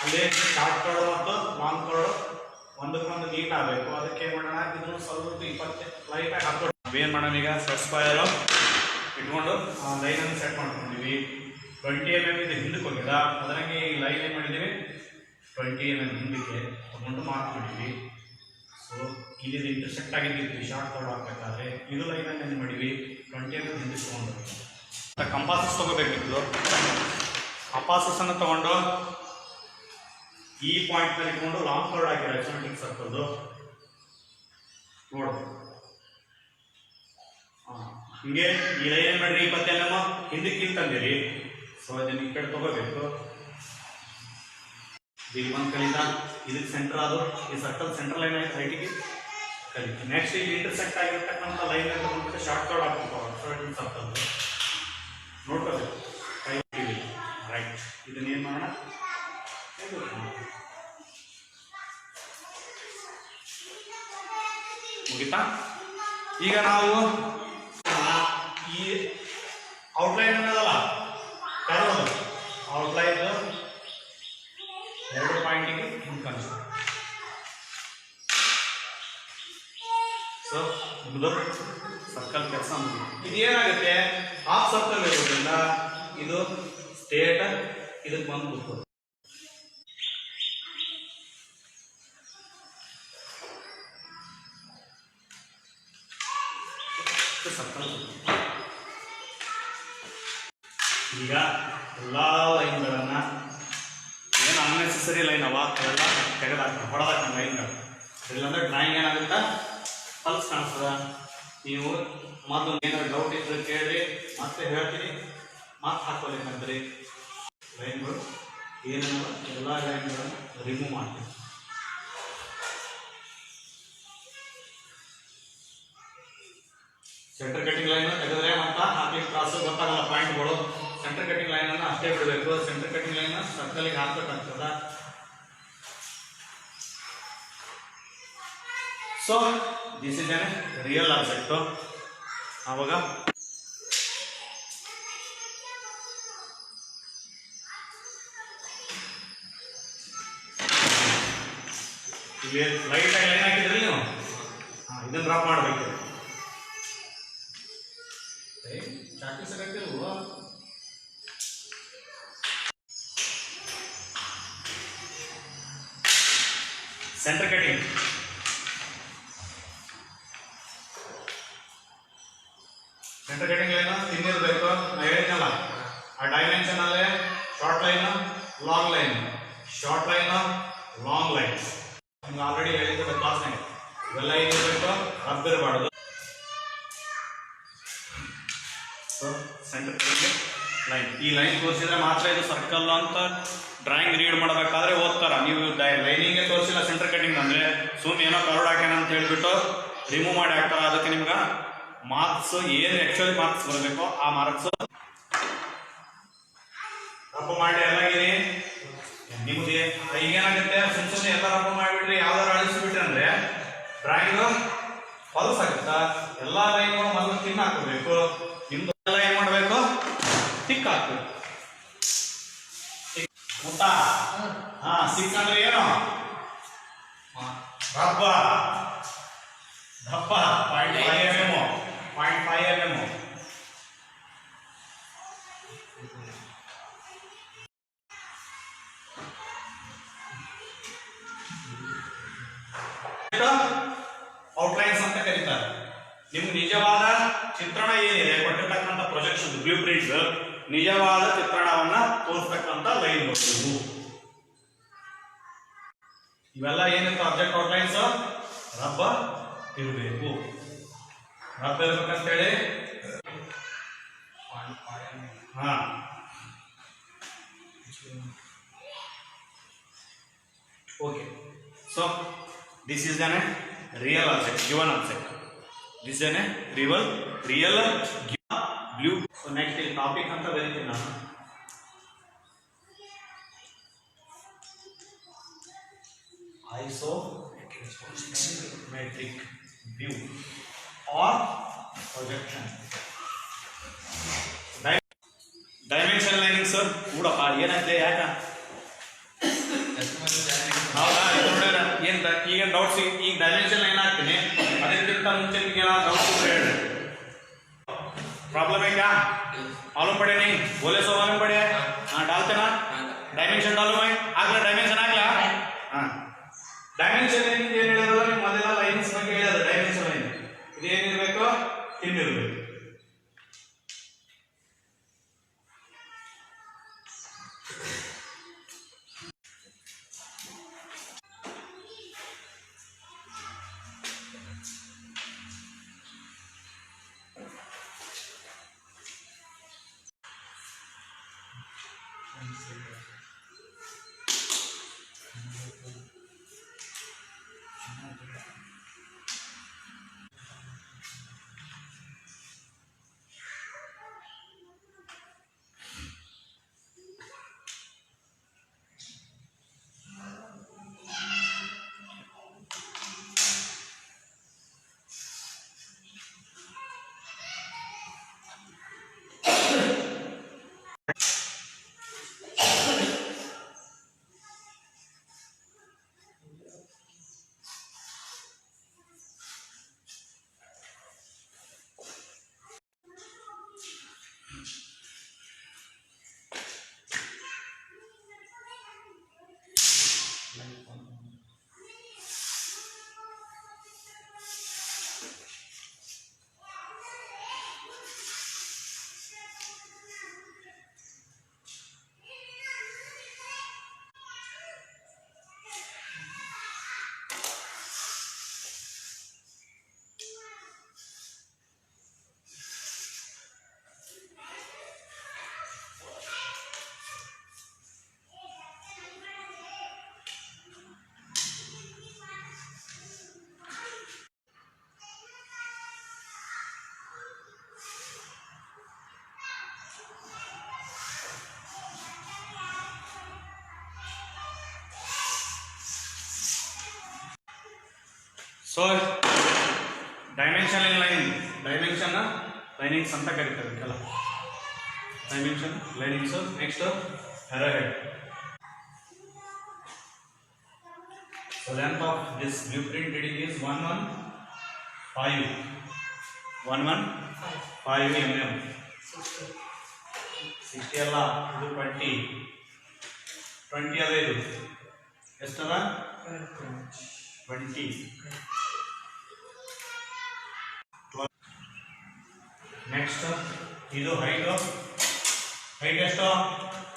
ಅಲ್ಲಿ ಶಾರ್ಟ್ ಕಾರ್ಡ್ ಮತ್ತು ಲಾಂಗ್ ಕಾರ್ಡ್ ಒಂದಕ್ಕೊಂದು ನೀಟ್ ಆಗಬೇಕು. ಅದಕ್ಕೆ ಏನು ಮಾಡೋಣ, ಇದನ್ನು ಸ್ವಲ್ಪ 20 ಲೈಟಾಗಿ ಹಾಕೊಂಡು ನಾವೇನು ಮಾಡೋಣ, ಈಗ ಸೆಟ್ ಸ್ಕ್ವೇರ್ ಇಟ್ಕೊಂಡು ಆ ಲೈನನ್ನು ಸೆಟ್ ಮಾಡ್ಕೊಂಡಿವಿ. 20 mm ಇದು ಹಿಂದಕ್ಕೆ ಹೋಗಿದ, ಅದರಂಗೆ ಈ ಲೈನ್ ಏನು ಮಾಡಿದ್ದೀವಿ 20 mm ಹಿಂದಕ್ಕೆ ತಗೊಂಡು ಮಾರ್ಕ್ ಮಾಡಿದ್ವಿ. ಸೊ ಇಲ್ಲಿ ಇಂಟರ್ಸೆಕ್ಟ್ ಆಗಿದ್ದೀವಿ ಶಾರ್ಟ್ ಕಾರ್ಡ್ ಹಾಕ್ಬೇಕಾದ್ರೆ ಇದು ಲೈನನ್ನು ಏನು ಮಾಡಿವಿ 20 mm ಹಿಂದಕ್ಕೆ ತೊಗೊಂಡು ಕಂಪಾಸಸ್ ತೊಗೋಬೇಕಿತ್ತು. ಕಂಪಾಸಸ್ಸನ್ನು ತೊಗೊಂಡು ಈ ಪಾಯಿಂಟ್ ಮೇಲೆ ಇಟ್ಕೊಂಡು ಲಾಂಗ್ ಕಾರ್ಡ್ ಹಾಕಿರೋ ಎಕ್ಸೆಂಟ್ರಿಕ್ ಸರ್ಕಲ್ದು ನೋಡ್ಬೇಕು. ಹಿಂಗೆ ಈ ಲೈನ್ ಏನು ಮಾಡಿರಿ 20 mm ಹಿಂದಕ್ಕೆ ತಂದಿರಿ. ಸೊ ಅದನ್ನ ಈ ಕಡೆ ತಗೋಬೇಕು. ಈಗ ಒಂದು ಕಲಿತ ಇದಕ್ಕೆ ಸೆಂಟರ್ ಅದು ಈ ಸರ್ಕಲ್ ಸೆಂಟ್ರಲ್ ಲೈನ್ ಆಯ್ತು ಹೈಟಿಗೆ ಕಲಿತು. ನೆಕ್ಸ್ಟ್ ಇಲ್ಲಿ ಇಂಟರ್ಸೆಕ್ಟ್ ಆಗಿರ್ತಕ್ಕಂಥ ಲೈನ್ ಅಂತ ಬಂದ್ಬಿಟ್ಟು ಶಾರ್ಟ್ ಕಾರ್ಡ್ ಹಾಕ್ಬೇಕು ಸರ್ಕಲ್ ನೋಡ್ಕೋಬೇಕು. ಕೈ ರೈಟ್ ಇದನ್ನ ಏನು ಮಾಡೋಣ, ಮುಗಿತಾ? ಈಗ ನಾವು ಈ ಔಟ್ಲೈನ್ ಅನ್ನೋದಲ್ಲ ಕರೋದು ಔಟ್ಲೈನ್ 2 ಪಾಯಿಂಟಿಗೆ ಮುಖಾಂಶ. ಸೊ ಮುಗಿದು ಸರ್ಕಲ್ ಕೆಲಸ ಮುಗಿದು. ಇದೇನಾಗುತ್ತೆ, ಹಾಫ್ ಸರ್ಕಲ್ ಇರೋದ್ರಿಂದ ಇದು ಸ್ಟೇಟ್ ಇದಕ್ಕೆ ಬಂದು ಕೂತ್ಕೊಳ್ಳಿ. ಸರ್ಕಲ್ ಈಗ ಎಲ್ಲ ಲೈನ್ಗಳನ್ನು ಏನು ಅನ್ನೆಸೆಸರಿ ಲೈನ್ ಅವ ಅವೆಲ್ಲ ತೆಗೆದಾಕ್ತಾರೆ, ಹೊಡೆದಾಕ್ತಾರೆ ಲೈನ್ಗಳು. ಇಲ್ಲಾಂದ್ರೆ ಡ್ರಾಯಿಂಗ್ ಏನಾಗುತ್ತಾ ಪಲ್ಸ್ ಕಾಣಿಸ್ತದ. ನೀವು ಮೊದಲು ಏನಾದ್ರು ಡೌಟ್ ಇದ್ರೆ ಕೇಳಿ, ಮತ್ತೆ ಹೇಳ್ತೀನಿ, ಮತ್ತೆ ಹಾಕೋಬೇಕಂದ್ರಿ. ಲೈನ್ಗಳು ಏನವ ಎಲ್ಲ ಲೈನ್ಗಳನ್ನು ರಿಮೂವ್ ಮಾಡ್ತೀವಿ. ಸೆಂಟರ್ ಕಟಿಂಗ್ ಲೈನ್ ತೆಗೆದ್ರೆ ಮತ್ತೆ ಹಾಕ್ಲಿಕ್ಕೆ ಕ್ರಾಸ್ ಗೊತ್ತಾಗಲ್ಲ ಪಾಯಿಂಟ್ಗಳು. ಸೆಂಟರ್ ಕಟಿಂಗ್ ಲೈನ್ ಅನ್ನು ಅಷ್ಟೇ ಬಿಡಬೇಕು. ಸೆಂಟರ್ ಕಟಿಂಗ್ ಲೈನ್ ಸರ್ಕಲ್ಗೆ ಹಾಕ್ಬೇಕಾಗ್ತದ. So this is an real object. ಆವಾಗ ಇಲ್ಲಿ ಲೈಟ್ ಆಗಿ ಲೈನ್ ಹಾಕಿದ್ರಿ ನೀವು, ಇದನ್ನ ಡ್ರಾಪ್ ಮಾಡಬೇಕು. ಸೆಂಟರ್ ಕಟಿಂಗ್ ಲೈನ್ ತಿನ್ನಿರ್ಬೇಕು. ನಾ ಹೇಳಿದ್ನಲ್ಲ ಆ ಡೈಮೆನ್ಷನ್ ಅಲ್ಲೇ short line long line, short line long line. ನಿಮ್ಗೆ ಆಲ್ರೆಡಿ ಹೇಳಿದ್ದೆ ಕ್ಲಾಸ್ನಾಗ ಇವೆಲ್ಲ ಏನಿರಬೇಕು, ರಬ್ ಇರಬಾರ್ದು. ಸೊ ಸೆಂಟರ್ ಕಟಿಂಗ್ ಲೈನ್, ಈ ಲೈನ್ ತೋರಿಸಿದ್ರೆ ಮಾತ್ರ ಇದು ಸರ್ಕಲ್ ಅಂತ ಡ್ರಾಯಿಂಗ್ ರೀಡ್ ಮಾಡಬೇಕಾದ್ರೆ ಓದ್ತಾರ. ನೀವು ಲೈನಿಂಗ್ ತೋರಿಸಿಲ್ಲ ಸೆಂಟರ್ ಕಟಿಂಗ್ ಅಂದ್ರೆ ಸುಮ್ ಏನೋ ಕರ್ಡ್ ಹಾಕ್ಯಾನ ಅಂತ ಹೇಳ್ಬಿಟ್ಟು ರಿಮೂವ್ ಮಾಡಿ ಹಾಕ್ತಾರ. ಅದಕ್ಕೆ ನಿಮ್ಗೆ ಮಾರ್ಕ್ಸ್ ಏನು ಆಕ್ಚುಲಿ ಮಾರ್ಕ್ಸ್ ಬರಬೇಕು ಆ ಮಾರ್ಕ್ಸ್ ರಪ್ಪ ಮಾಡಿ ಎಲ್ಲಾಗಿರಿ ನಿಮ್ಗೆ. ಈಗೇನಾಗುತ್ತೆ ಸುಮ್ಮನೆ ಎಲ್ಲ ರಪ್ಪ ಮಾಡಿಬಿಟ್ರಿ ಯಾವ್ದಾರು ಅಳಿಸ್ಬಿಟ್ರಿ ಅಂದ್ರೆ ಡ್ರಾಯಿಂಗ್ ಫಾಲ್ಸ್ ಆಗುತ್ತಾ. ಎಲ್ಲ ಲೈನ್ಗಳು ಮೊದಲು ತಿನ್ನ ಹಾಕಬೇಕು. ನಿಮ್ದು ಎಲ್ಲ ಏನ್ ಮಾಡಬೇಕು, ತಿಕ್ ಹಾಕ್ಬೇಕು. ಮುತ್ತಾ ಸಿಕ್ಸ್ ಅಂದ್ರೆ ಏನು, ರಬ್ಬ ದಪ್ಪ 0.5 mm 0.5 mm. ಔಟ್ಲೈನ್ಸ್ ಅಂತ ಕರೀತಾರೆ. ನಿಮ್ಗೆ ನಿಜವಾದ ಚಿತ್ರಣ ಏನಿದೆ ಕೊಟ್ಟಿರ್ತಕ್ಕಂಥ ಪ್ರೊಜೆಕ್ಷನ್ ಬ್ಲೂ ಪ್ರಿಂಟ್, ನಿಜವಾದ ಚಿತ್ರಣವನ್ನ ತೋರಿಸ್ತಕ್ಕಂಥ ಲೈನ್ ಬರ್ತವು. ಇವೆಲ್ಲ ಏನಿತ್ತು ಆಬ್ಜೆಕ್ಟ್ ಔಟ್ಲೈನ್ಸ್ ರಬ್ಬ ಇರಬೇಕು. ರಬ್ಬ ಇರ್ಬೇಕಂತೇಳಿ okay. So this is an real object, given object. This is an real blue. So next ಇಲ್ಲಿ ಟಾಪಿಕ್ ಅಂತ ಬರೀತೀನಿ ನಾನು. Isometric view or projection. Dimension lining sir ಕೂಡಪ್ಪ ಏನಾಯ್ತು ಯಾಕ ಹೌದಾ ಇದು ನೋಡ್ಯಾರ ಏನ್ ಈಗ ಡೌಟ್ಸ್ ಈಗ ಡೈಮೆನ್ಷನ್ ಲೈನ್ ಹಾಕ್ತೀನಿ ಅದಕ್ಕಿಂತ ಮುಂಚೆ ನಿಮ್ಗೆ ಏನಾದ್ರು ಡೌಟ್ಸ್ ಇದ್ರೆ ಹೇಳಿ प्रॉब्लम है क्या मालूम पड़े नहीं बोले सो मालूम पड़े हाँ डालते ना डायमेंशन डालो मैं आगला डायमेंशन आगला हाँ डायमेंशन ಏನಿದೆ ಏನು ಹೇಳಿದ್ರು ನೀವು ಮೊದಲ ಲೈನ್ಸ್ ಬಗ್ಗೆ ಹೇಳಿದ್ರು ಡೈಮೆನ್ಷನ್ ಲೈನ್ ಇದು ಏನಿರಬೇಕು ಹಿಂದಿರಬೇಕು ಸೊ ಡೈಮೆನ್ಷನ್ ಲೈನಿಂಗ್ಸ್ ಅಂತ ಕರೀತಾರೆ ಇದಕ್ಕೆಲ್ಲ dimension linings next head so length of this blueprint reading is 115 mm 60 ಅಲ್ಲ ಇದು 20 ಅದ ಇದು ಎಷ್ಟದ 20 ನೆಕ್ಸ್ಟ್ ಇದು ಹೈಟ್ ಎಷ್ಟು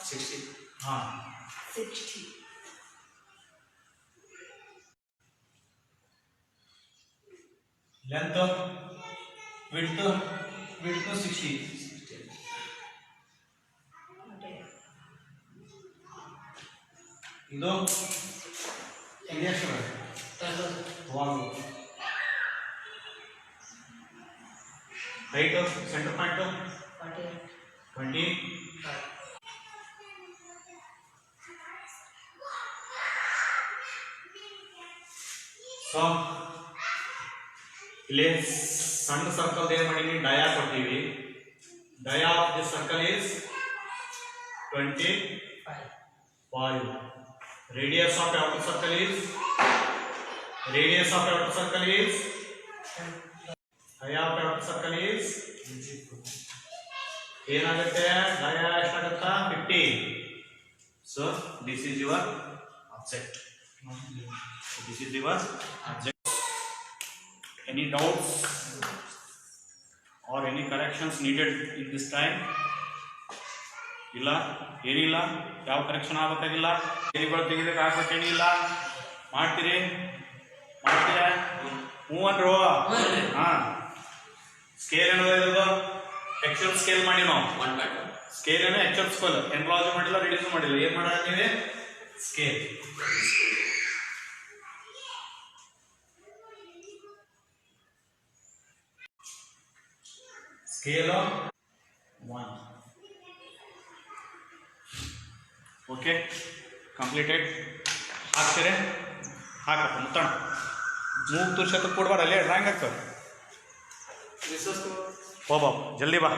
60 ಹಾಂ 60 ಲೆಂತ್ ವಿಡ್ತ್ 60 ಇದು ಎಷ್ಟು wall height of center point of 20 so ಇಲ್ಲಿ ಸಣ್ಣ ಸರ್ಕಲ್ ಏನು ಮಾಡಿದೀವಿ ಡಯಾ ಕೊಟ್ಟಿವಿ dia of this circle is 25 radius of outer circle is area of outer circle is ಏನಾಗುತ್ತೆ dia ಎಷ್ಟಾಗುತ್ತಾ 50 so this is your object any doubts or any corrections needed in this time ಇಲ್ಲ ಏನಿಲ್ಲ ಯಾವ correction ಆಗಬೇಕಾಗಿಲ್ಲ ಏನಿಗಳು ತೆಗಿಲಿಕ್ಕೆ ಆಗ್ಬೇಕೇನಿಲ್ಲ ಮಾಡ್ತೀರಾ ಮೂವನ್ರು ಹಾಂ scale ಏನದು actual scale ಮಾಡಿ ನಾವು ಸ್ಕೇಲ್ ಏನೋ ಆಕ್ಚುಯಲ್ ಸ್ಕೇಲ್ ಎನ್ಲಾಜ್ ಮಾಡಿಲ್ಲ ರಿಡ್ಯೂಸ್ ಮಾಡಿಲ್ಲ ಏನ್ ಮಾಡಾಕ್ತೀವಿ ಸ್ಕೇಲ್ ಸ್ಕೇಲ್ 1 ಓಕೆ ಕಂಪ್ಲೀಟೆಡ್ ಹಾಕ್ತೀರಿ ಹಾಕಪ್ಪ ಮುತ್ತಣ ಮೂಗು ತುರ್ಸಕ್ಕೆ ಕೊಡ್ಬಾರ ಅಲ್ಲೇ ಡ್ರಾಯಿಂಗ್ ಹಾಕ್ತಾರೆ ಹೋಗ್ಬಾ ಜಲ್ದಿ ಬಾ